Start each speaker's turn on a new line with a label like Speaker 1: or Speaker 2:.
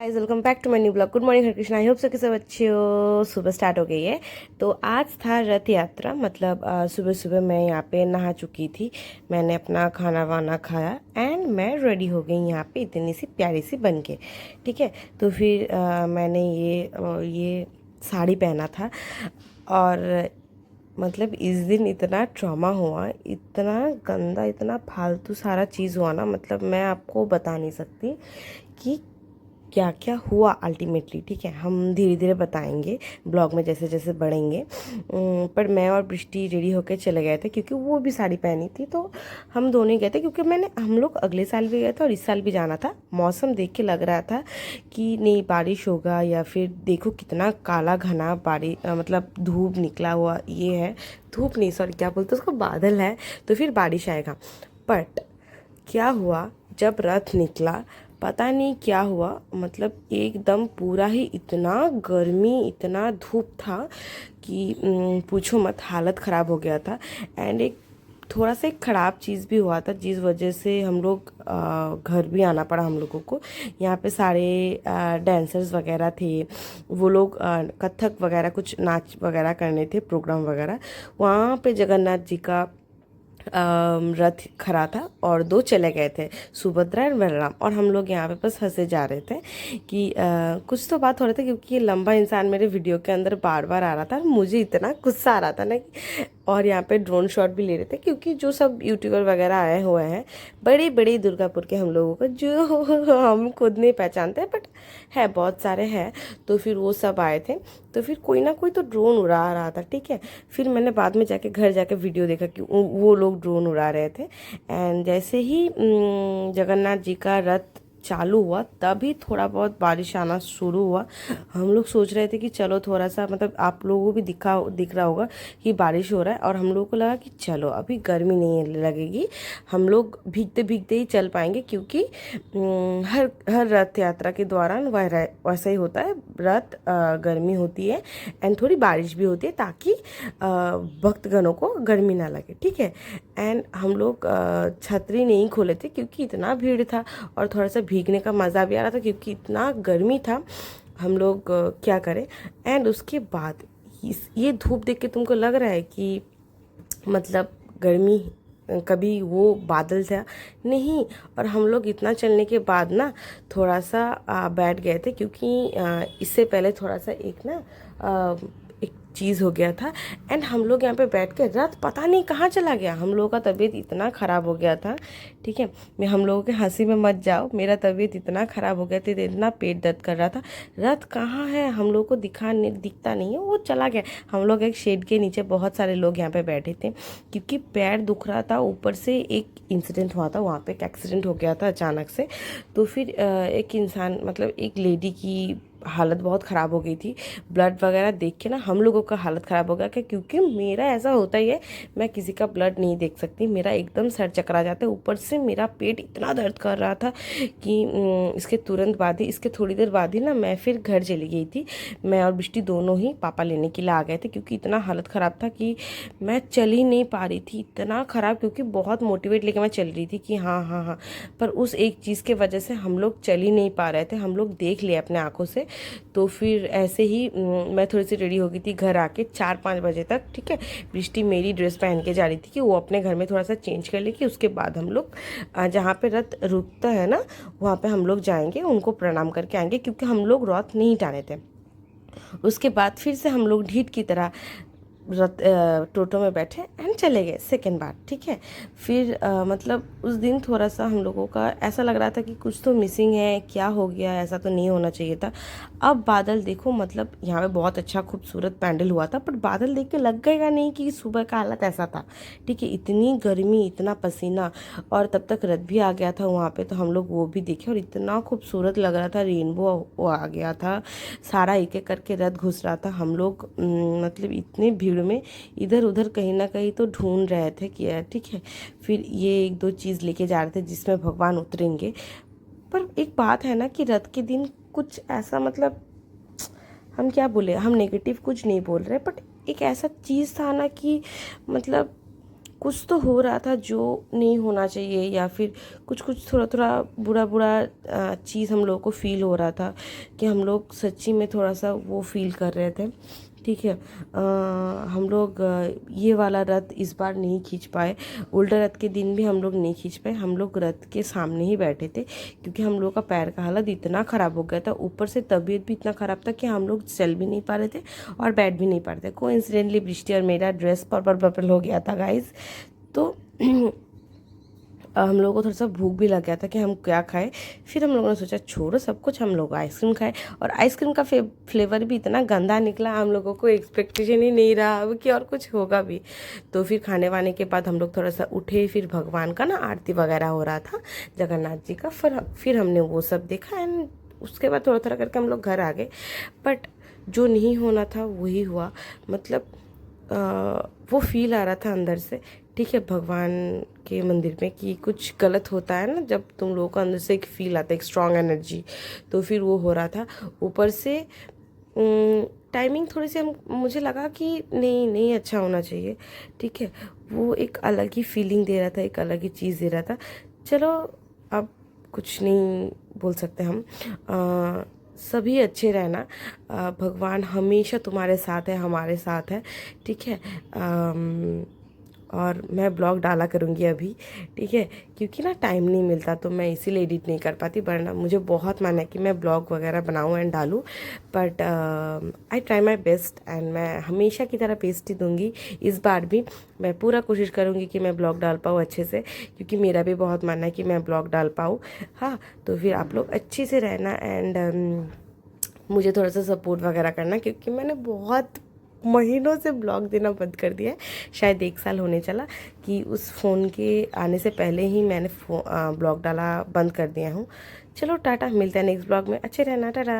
Speaker 1: Guys welcome back to my new blog. Good morning Hare Krishna. I hope so कि सब अच्छे हो। सुबह स्टार्ट हो गई है। तो आज था रथ यात्रा। मतलब सुबह सुबह मैं यहाँ पे नहा चुकी थी। मैंने अपना खाना वाना खाया एंड मैं रेडी हो गई यहाँ पे इतनी सी प्यारी सी बन के। ठीक है। तो फिर मैंने ये साड़ी पहना था। और मतलब इस दिन इतना ट्रॉमा हुआ, इतना गंदा, इतना फालतू सारा चीज़ हुआ ना। मतलब मैं आपको बता नहीं सकती कि क्या क्या हुआ अल्टीमेटली। ठीक है, हम धीरे धीरे बताएंगे ब्लॉग में जैसे जैसे बढ़ेंगे। पर मैं और बृष्टि रेडी होकर चले गए थे क्योंकि वो भी साड़ी पहनी थी, तो हम दोनों ही गए थे। क्योंकि हम लोग अगले साल भी गए थे और इस साल भी जाना था। मौसम देख के लग रहा था कि नहीं बारिश होगा, या फिर देखो कितना काला घना बारिश, मतलब धूप निकला हुआ ये है। धूप नहीं, सॉरी क्या बोलते उसको, बादल है, तो फिर बारिश आएगा। बट क्या हुआ, जब रथ निकला पता नहीं क्या हुआ। मतलब एकदम पूरा ही इतना गर्मी, इतना धूप था कि पूछो मत, हालत ख़राब हो गया था। एंड एक थोड़ा सा एक ख़राब चीज़ भी हुआ था, जिस वजह से हम लोग घर भी आना पड़ा हम लोगों को। यहाँ पे सारे डांसर्स वगैरह थे, वो लोग कथक वगैरह कुछ नाच वगैरह करने थे, प्रोग्राम वगैरह। वहाँ पे जगन्नाथ जी का रथ खड़ा था और दो चले गए थे, सुभद्रा और बलराम। और हम लोग यहाँ पे बस हंसे जा रहे थे कि कुछ तो बात हो रहा था, क्योंकि ये लंबा इंसान मेरे वीडियो के अंदर बार बार आ रहा था। मुझे इतना गुस्सा आ रहा था ना और यहाँ पे ड्रोन शॉट भी ले रहे थे, क्योंकि जो सब यूट्यूबर वगैरह आए हुए हैं बड़े बड़े दुर्गापुर के हम लोगों को, जो हम खुद नहीं पहचानते, बट है बहुत सारे हैं। तो फिर वो सब आए थे, तो फिर कोई ना कोई तो ड्रोन उड़ा रहा था। ठीक है। फिर मैंने बाद में जाके घर जाके वीडियो देखा कि वो लोग ड्रोन उड़ा रहे थे। एंड जैसे ही जगन्नाथ जी का रथ चालू हुआ तभी थोड़ा बहुत बारिश आना शुरू हुआ। हम लोग सोच रहे थे कि चलो थोड़ा सा, मतलब आप लोगों को भी दिख रहा होगा कि बारिश हो रहा है, और हम लोगों को लगा कि चलो अभी गर्मी नहीं लगेगी, हम लोग भीगते भीगते ही चल पाएंगे। क्योंकि हर हर रथ यात्रा के दौरान वैसा ही होता है। रथ गर्मी होती है एंड थोड़ी बारिश भी होती है, ताकि भक्तगणों को गर्मी ना लगे। ठीक है। एंड हम लोग छतरी नहीं खोले थे क्योंकि इतना भीड़ था, और थोड़ा सा भीगने का मज़ा भी आ रहा था क्योंकि इतना गर्मी था। हम लोग क्या करें। एंड उसके बाद ये धूप देख के तुमको लग रहा है कि मतलब गर्मी, कभी वो बादल था नहीं। और हम लोग इतना चलने के बाद ना थोड़ा सा बैठ गए थे, क्योंकि इससे पहले थोड़ा सा एक ना एक चीज़ हो गया था। एंड हम लोग यहाँ पे बैठ के रथ पता नहीं कहाँ चला गया। हम लोगों का तबीयत इतना ख़राब हो गया था। ठीक है, मैं हम लोगों के हंसी में मत जाओ, मेरा तबीयत इतना ख़राब हो गया था, इतना पेट दर्द कर रहा था। रथ कहाँ है हम लोग को दिखता नहीं है, वो चला गया। हम लोग एक शेड के नीचे बहुत सारे लोग यहाँ पे बैठे थे, क्योंकि पैर दुख रहा था। ऊपर से एक इंसिडेंट हुआ था, वहाँ पे एक एक्सीडेंट हो गया था अचानक से। तो फिर एक इंसान, मतलब एक लेडी की हालत बहुत ख़राब हो गई थी। ब्लड वगैरह देख के ना हम लोगों का हालत ख़राब हो गया, क्योंकि मेरा ऐसा होता ही है, मैं किसी का ब्लड नहीं देख सकती, मेरा एकदम सर चकरा जाता है। ऊपर से मेरा पेट इतना दर्द कर रहा था कि इसके तुरंत बाद ही, इसके थोड़ी देर बाद ही ना मैं फिर घर चली गई थी। मैं और बिष्टी दोनों ही पापा लेने के लिए आ गए थे, क्योंकि इतना हालत ख़राब था कि मैं चल ही नहीं पा रही थी, इतना ख़राब। क्योंकि बहुत मोटिवेट लेके मैं चल रही थी कि हाँ हाँ हाँ, पर उस एक चीज़ के वजह से हम लोग चल ही नहीं पा रहे थे। हम लोग देख लिए अपने आँखों से। तो फिर ऐसे ही मैं थोड़ी सी रेडी हो गई थी घर आके 4-5 बजे तक। ठीक है। बृष्टि मेरी ड्रेस पहन के जा रही थी कि वो अपने घर में थोड़ा सा चेंज कर ले, कि उसके बाद हम लोग जहाँ पे रथ रुकता है ना, वहाँ पे हम लोग जाएंगे, उनको प्रणाम करके आएंगे, क्योंकि हम लोग रथ नहीं टाने थे। उसके बाद फिर से हम लोग ढीठ की तरह टोटो में बैठे एंड चले गए सेकेंड बार। ठीक है। फिर मतलब उस दिन थोड़ा सा हम लोगों का ऐसा लग रहा था कि कुछ तो मिसिंग है, क्या हो गया, ऐसा तो नहीं होना चाहिए था। अब बादल देखो, मतलब यहाँ पे बहुत अच्छा खूबसूरत पैंडल हुआ था, पर बादल देख के लग गएगा नहीं कि सुबह का हालत ऐसा था। ठीक है। इतनी गर्मी, इतना पसीना, और तब तक रथ भी आ गया था वहाँ पे, तो हम लोग वो भी देखे और इतना खूबसूरत लग रहा था। रेनबो आ गया था, सारा एक एक करके रथ घुस रहा था। हम लोग मतलब इतने भीड़ में इधर उधर कहीं ना कहीं तो ढूंढ रहे थे कि यार। ठीक है। फिर ये एक दो चीज़ लेके जा रहे थे जिसमें भगवान उतरेंगे। पर एक बात है ना कि रथ के दिन कुछ ऐसा, मतलब हम क्या बोले, हम नेगेटिव कुछ नहीं बोल रहे, बट एक ऐसा चीज़ था ना कि मतलब कुछ तो हो रहा था जो नहीं होना चाहिए, या फिर कुछ कुछ थोड़ा थोड़ा बुरा बुरा चीज़ हम लोगों को फील हो रहा था कि हम लोग सच्ची में थोड़ा सा वो फील कर रहे थे। ठीक है, हम लोग ये वाला रथ इस बार नहीं खींच पाए, उल्टा रथ के दिन भी हम लोग नहीं खींच पाए। हम लोग रथ के सामने ही बैठे थे क्योंकि हम लोग का पैर का हालत इतना ख़राब हो गया था, ऊपर से तबीयत भी इतना ख़राब था कि हम लोग चल भी नहीं पा रहे थे और बैठ भी नहीं पा रहे थे। कोइंसिडेंटली बृष्टि और मेरा ड्रेस पर्पल पर्पल हो गया था गाइस। तो हम लोगों को थोड़ा सा भूख भी लग गया था कि हम क्या खाएं। फिर हम लोगों ने सोचा छोड़ो सब कुछ, हम लोग आइसक्रीम खाए, और आइसक्रीम का फ्लेवर भी इतना गंदा निकला, हम लोगों को एक्सपेक्टेशन ही नहीं रहा अब कि और कुछ होगा भी। तो फिर खाने वाने के बाद हम लोग थोड़ा सा उठे, फिर भगवान का ना आरती वगैरह हो रहा था जगन्नाथ जी का, फिर हमने वो सब देखा एंड उसके बाद थोड़ा थोड़ा करके हम लोग घर आ गए। बट जो नहीं होना था वही हुआ, मतलब वो फील आ रहा था अंदर से, ठीक है, भगवान के मंदिर में कि कुछ गलत होता है ना, जब तुम लोगों को अंदर से एक फील आता है, एक स्ट्रॉन्ग एनर्जी, तो फिर वो हो रहा था। ऊपर से टाइमिंग थोड़ी सी मुझे लगा कि नहीं नहीं अच्छा होना चाहिए, ठीक है, वो एक अलग ही फीलिंग दे रहा था, एक अलग ही चीज़ दे रहा था। चलो अब कुछ नहीं बोल सकते हम, सभी अच्छे रहना, भगवान हमेशा तुम्हारे साथ है, हमारे साथ है, ठीक है। और मैं ब्लॉग डाला करूँगी अभी, ठीक है, क्योंकि ना टाइम नहीं मिलता तो मैं इसीलिए एडिट नहीं कर पाती, वरना मुझे बहुत मन है कि मैं ब्लॉग वगैरह बनाऊँ एंड डालूँ। But I try my best and मैं हमेशा की तरह बेस्ट ही दूँगी। इस बार भी मैं पूरा कोशिश करूँगी कि मैं ब्लॉग डाल पाऊँ अच्छे से, क्योंकि मेरा भी बहुत मन है कि मैं ब्लॉग डाल पाऊँ। हाँ, तो फिर आप लोग अच्छे से रहना एंड मुझे थोड़ा सा सपोर्ट वगैरह करना, क्योंकि मैंने बहुत महीनों से ब्लॉग देना बंद कर दिया है, शायद 1 साल होने चला कि उस फ़ोन के आने से पहले ही मैंने ब्लॉग डाला बंद कर दिया हूँ। चलो टाटा, मिलते हैं नेक्स्ट ब्लॉग में, अच्छे रहना, टाटा।